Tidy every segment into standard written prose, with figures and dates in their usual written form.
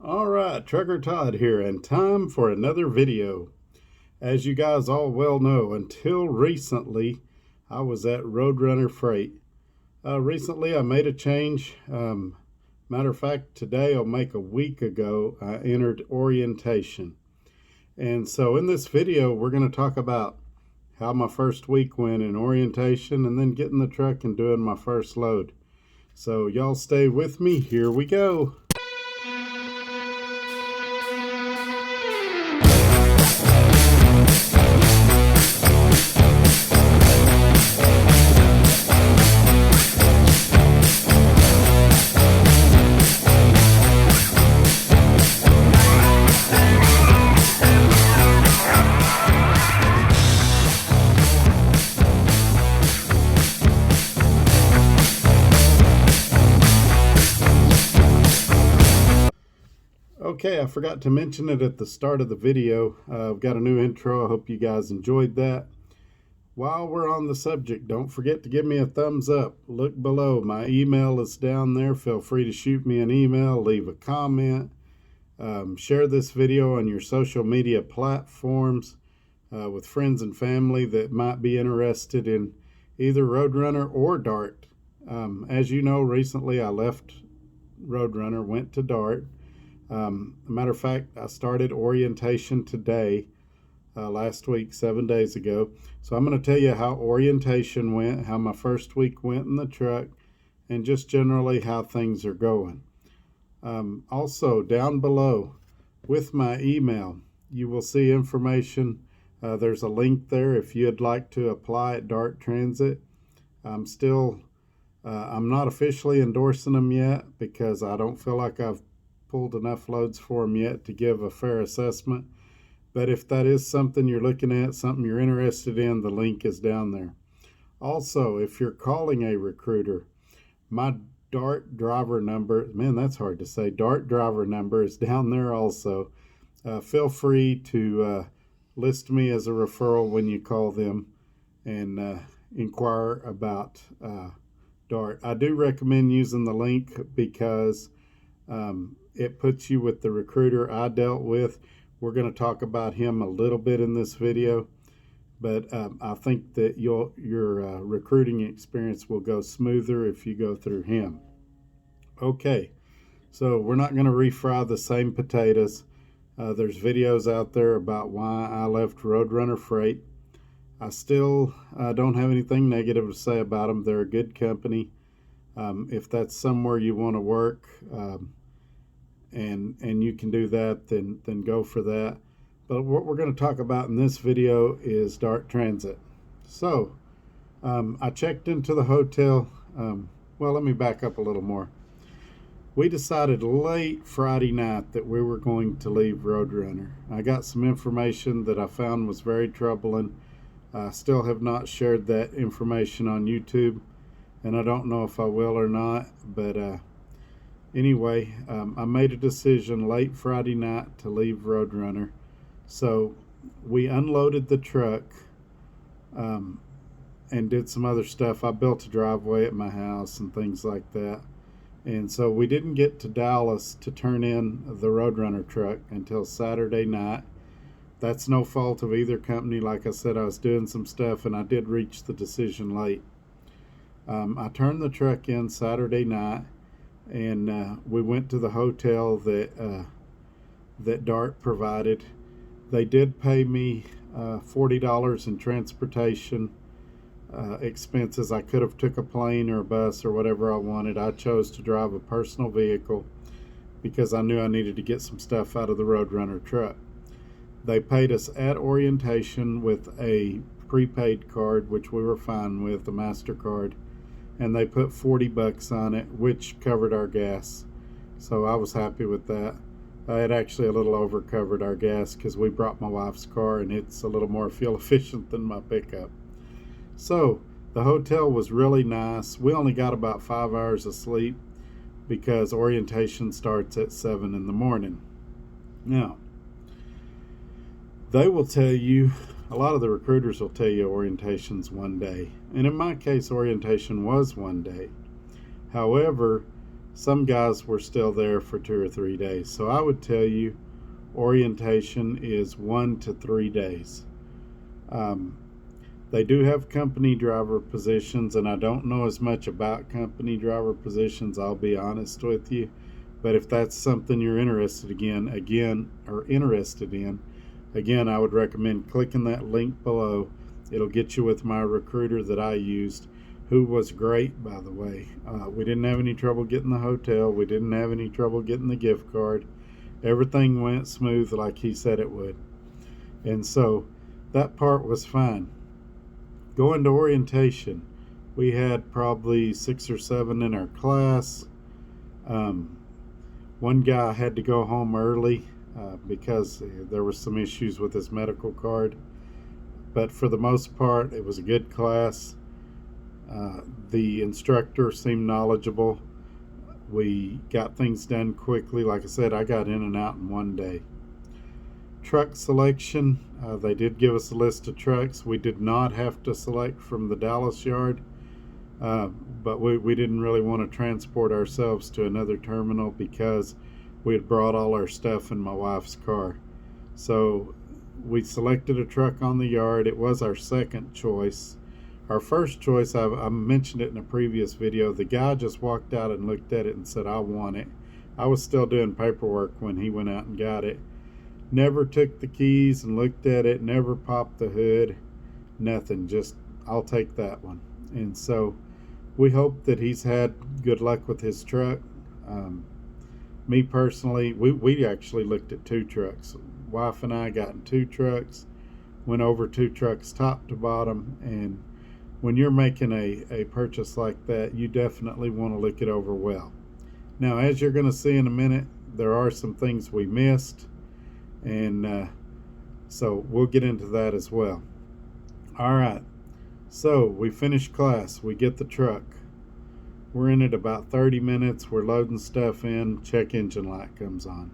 Alright, Trucker Todd here, and time for another video. As you guys all well know, until recently, I was at Roadrunner Freight. Recently, I made a change. Matter of fact, today, I'll make a week ago, I entered orientation. And so in this video, we're going to talk about how my first week went in orientation and then getting the truck and doing my first load. So y'all stay with me. Here we go. Okay, I forgot to mention it at the start of the video. I've got a new intro. I hope you guys enjoyed that. While we're on the subject, don't forget to give me a thumbs up. Look below. My email is down there. Feel free to shoot me an email, leave a comment. Share this video on your social media platforms with friends and family that might be interested in either Roadrunner or Dart. As you know, recently I left Roadrunner, went to Dart. Matter of fact, I started orientation today, last week, 7 days ago. So I'm going to tell you how orientation went, how my first week went in the truck, and just generally how things are going. Also, down below with my email, you will see information. There's a link there if you'd like to apply at Dart Transit. I'm not officially endorsing them yet because I don't feel like I've pulled enough loads for them yet to give a fair assessment. But if that is something you're looking at, something you're interested in, the link is down there. Also, if you're calling a recruiter, my Dart driver number, man, that's hard to say, Dart driver number is down there also. Feel free to list me as a referral when you call them and inquire about Dart. I do recommend using the link because it puts you with the recruiter I dealt with. We're going to talk about him a little bit in this video, but I think that your recruiting experience will go smoother if you go through him. Okay, so we're not going to refry the same potatoes. There's videos out there about why I left Roadrunner Freight. I still don't have anything negative to say about them. They're a good company. If that's somewhere you want to work, and you can do that, then go for that. But what we're going to talk about in this video is Dart Transit. So I checked into the hotel. Well, let me back up a little more. We decided late Friday night that we were going to leave Roadrunner. I got some information that I found was very troubling. I still have not shared that information on YouTube, and I don't know if I will or not, but anyway, I made a decision late Friday night to leave Roadrunner. So we unloaded the truck and did some other stuff. I built a driveway at my house and things like that. And so we didn't get to Dallas to turn in the Roadrunner truck until Saturday night. That's no fault of either company. Like I said, I was doing some stuff and I did reach the decision late. I turned the truck in Saturday night, and we went to the hotel that Dart provided. They did pay me $40 in transportation expenses. I could have took a plane or a bus or whatever I wanted. I chose to drive a personal vehicle because I knew I needed to get some stuff out of the Roadrunner truck. They paid us at orientation with a prepaid card, which we were fine with, the MasterCard, and they put $40 on it, which covered our gas. So I was happy with that. It actually a little over covered our gas because we brought my wife's car and it's a little more fuel efficient than my pickup. So the hotel was really nice. We only got about 5 hours of sleep because orientation starts at 7 in the morning. Now, they will tell you, a lot of the recruiters will tell you orientation's one day. And in my case, orientation was one day. However, Some guys were still there for 2 or 3 days. So I would tell you orientation is 1 to 3 days. Um, they do have company driver positions, and I don't know as much about company driver positions, I'll be honest with you. But if that's something you're interested in, again, I would recommend clicking that link below. It'll get you with my recruiter that I used, who was great, by the way. We didn't have any trouble getting the hotel. We didn't have any trouble getting the gift card. Everything went smooth like he said it would. And so that part was fine. Going to orientation, we had probably 6 or 7 in our class. One guy had to go home early because there were some issues with his medical card. But for the most part, it was a good class. The instructor seemed knowledgeable. We got things done quickly. Like I said, I got in and out in one day. Truck selection, they did give us a list of trucks. We did not have to select from the Dallas yard, but we didn't really want to transport ourselves to another terminal because we had brought all our stuff in my wife's car. So we selected a truck on the yard. It was our second choice. Our first choice, I mentioned it in a previous video, the guy just walked out and looked at it and said, "I want it." I was still doing paperwork when he went out and got it. Never took the keys and looked at it, never popped the hood, nothing, just, "I'll take that one." And so we hope that he's had good luck with his truck. Me personally, we actually looked at 2 trucks. Wife and I got in 2 trucks, went over 2 trucks top to bottom, and when you're making a purchase like that, you definitely want to look it over well. Now, as you're going to see in a minute, there are some things we missed, and so we'll get into that as well. All right, so we finish class, we get the truck. We're in it about 30 minutes, we're loading stuff in, check engine light comes on.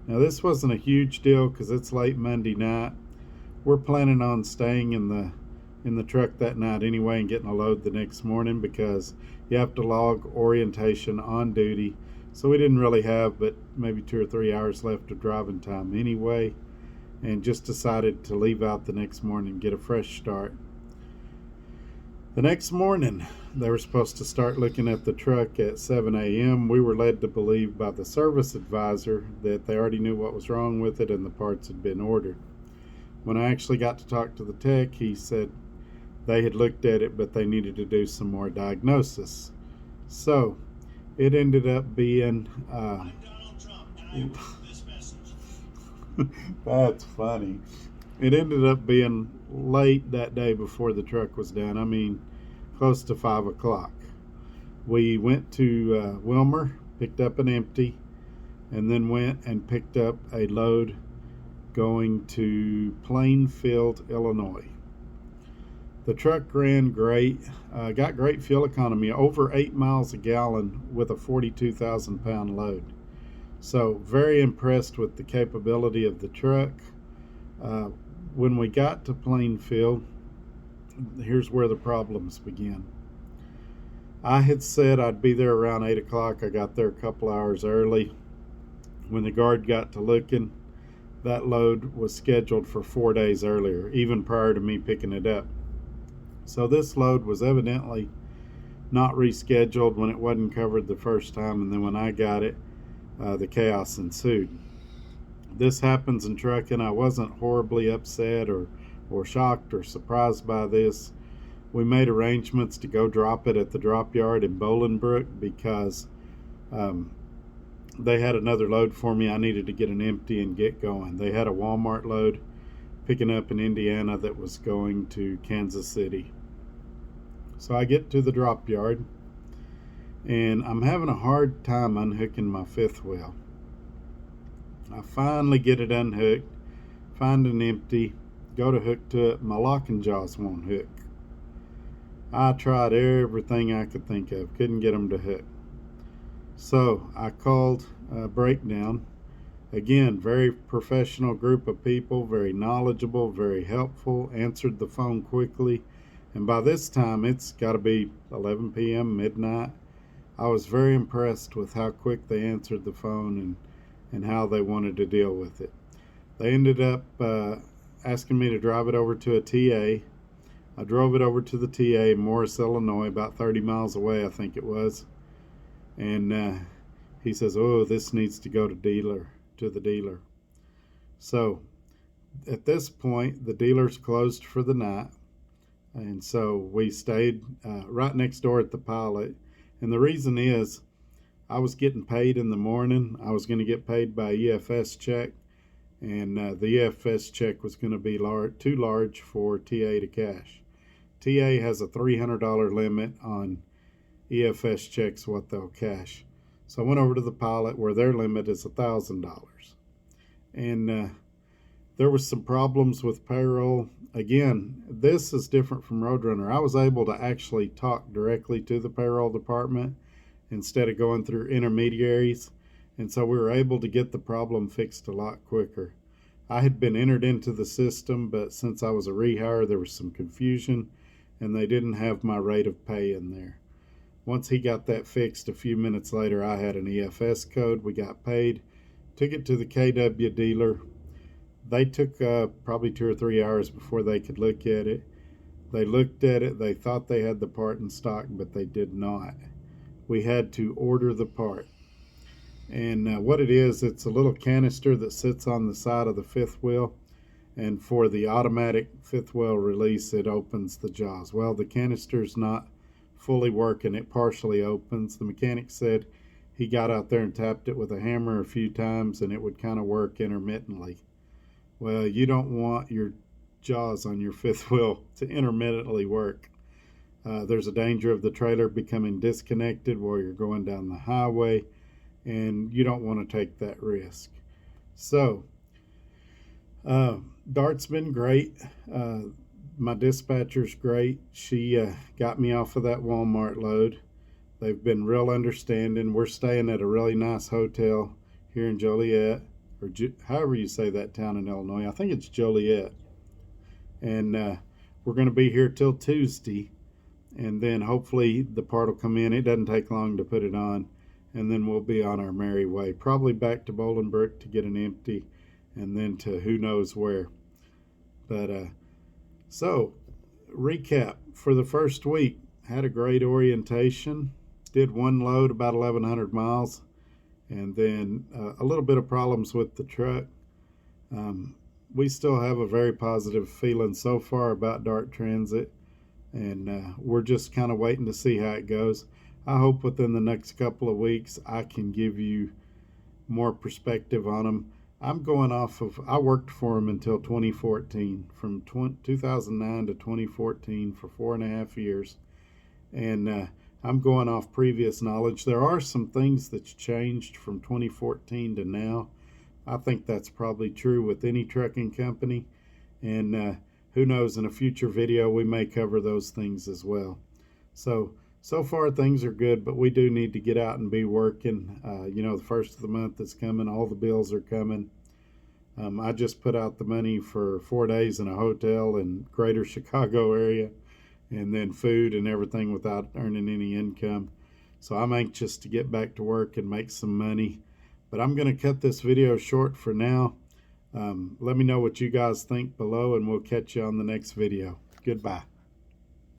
Now, this wasn't a huge deal because it's late Monday night. We're planning on staying in the truck that night anyway and getting a load the next morning because you have to log orientation on duty. So we didn't really have but maybe 2 or 3 hours left of driving time anyway, and just decided to leave out the next morning and get a fresh start. The next morning, they were supposed to start looking at the truck at 7 a.m. We were led to believe by the service advisor that they already knew what was wrong with it and the parts had been ordered. When I actually got to talk to the tech, he said they had looked at it, but they needed to do some more diagnosis. So it ended up being that's funny. It ended up being late that day before the truck was done. I mean, close to 5 o'clock. We went to Wilmer, picked up an empty, and then went and picked up a load going to Plainfield, Illinois. The truck ran great, got great fuel economy, over 8 miles a gallon with a 42,000 pound load. So very impressed with the capability of the truck. When we got to Plainfield, here's where the problems began. I had said I'd be there around 8 o'clock. I got there a couple hours early. When the guard got to looking, that load was scheduled for 4 days earlier, even prior to me picking it up. So this load was evidently not rescheduled when it wasn't covered the first time, and then when I got it, the chaos ensued. This happens in trucking. I wasn't horribly upset or shocked or surprised by this. We made arrangements to go drop it at the drop yard in Bolingbrook because they had another load for me. I needed to get an empty and get going. They had a Walmart load picking up in Indiana that was going to Kansas City. So I get to the drop yard, and I'm having a hard time unhooking my fifth wheel. I finally get it unhooked, find an empty, go to hook to it, my locking jaws won't hook. I tried everything I could think of, couldn't get them to hook. So I called Breakdown. Again, very professional group of people, very knowledgeable, very helpful, answered the phone quickly. And by this time, it's got to be 11 p.m., midnight. I was very impressed with how quick they answered the phone and how they wanted to deal with it. They ended up asking me to drive it over to a TA. I drove it over to the TA in Morris, Illinois, about 30 miles away, I think it was. And he says, "Oh, this needs to go to the dealer." So at this point, the dealer's closed for the night. And so we stayed right next door at the Pilot. And the reason is I was getting paid in the morning. I was going to get paid by EFS check. And the EFS check was going to be too large for TA to cash. TA has a $300 limit on EFS checks, what they'll cash. So I went over to the Pilot where their limit is $1,000. And there was some problems with Payroll. Again, this is different from Roadrunner. I was able to actually talk directly to the payroll department instead of going through intermediaries. And so we were able to get the problem fixed a lot quicker. I had been entered into the system, but since I was a rehire, there was some confusion and they didn't have my rate of pay in there. Once he got that fixed, a few minutes later, I had an EFS code. We got paid, took it to the KW dealer. They took probably 2 or 3 hours before they could look at it. They looked at it. They thought they had the part in stock, but they did not. We had to order the part. And what it is, it's a little canister that sits on the side of the fifth wheel. And for the automatic fifth wheel release, it opens the jaws. Well, the canister's not fully working. It partially opens. The mechanic said he got out there and tapped it with a hammer a few times and it would kind of work intermittently. Well, you don't want your jaws on your fifth wheel to intermittently work. There's a danger of the trailer becoming disconnected while you're going down the highway, and you don't want to take that risk. So, Dart's been great. My dispatcher's great. She got me off of that Walmart load. They've been real understanding. We're staying at a really nice hotel here in Joliet, or however you say that town in Illinois. I think it's Joliet. And we're going to be here till Tuesday. And then hopefully the part will come in. It doesn't take long to put it on. And then we'll be on our merry way. Probably back to Bolingbrook to get an empty. And then to who knows where. But so, recap for the first week. Had a great orientation. Did one load about 1,100 miles. And then a little bit of problems with the truck. We still have a very positive feeling so far about Dart Transit. And we're just kind of waiting to see how it goes. I hope within the next couple of weeks I can give you more perspective on them. I'm going off of, I worked for them until 2014, from 2009 to 2014 for 4.5 years. And I'm going off previous knowledge. There are some things that's changed from 2014 to now. I think that's probably true with any trucking company. And who knows, in a future video, we may cover those things as well. So far things are good, but we do need to get out and be working. You know, the first of the month is coming. All the bills are coming. I just put out the money for 4 days in a hotel in greater Chicago area, and then food and everything without earning any income. So I'm anxious to get back to work and make some money. But I'm going to cut this video short for now. Let me know what you guys think below, and we'll catch you on the next video. Goodbye.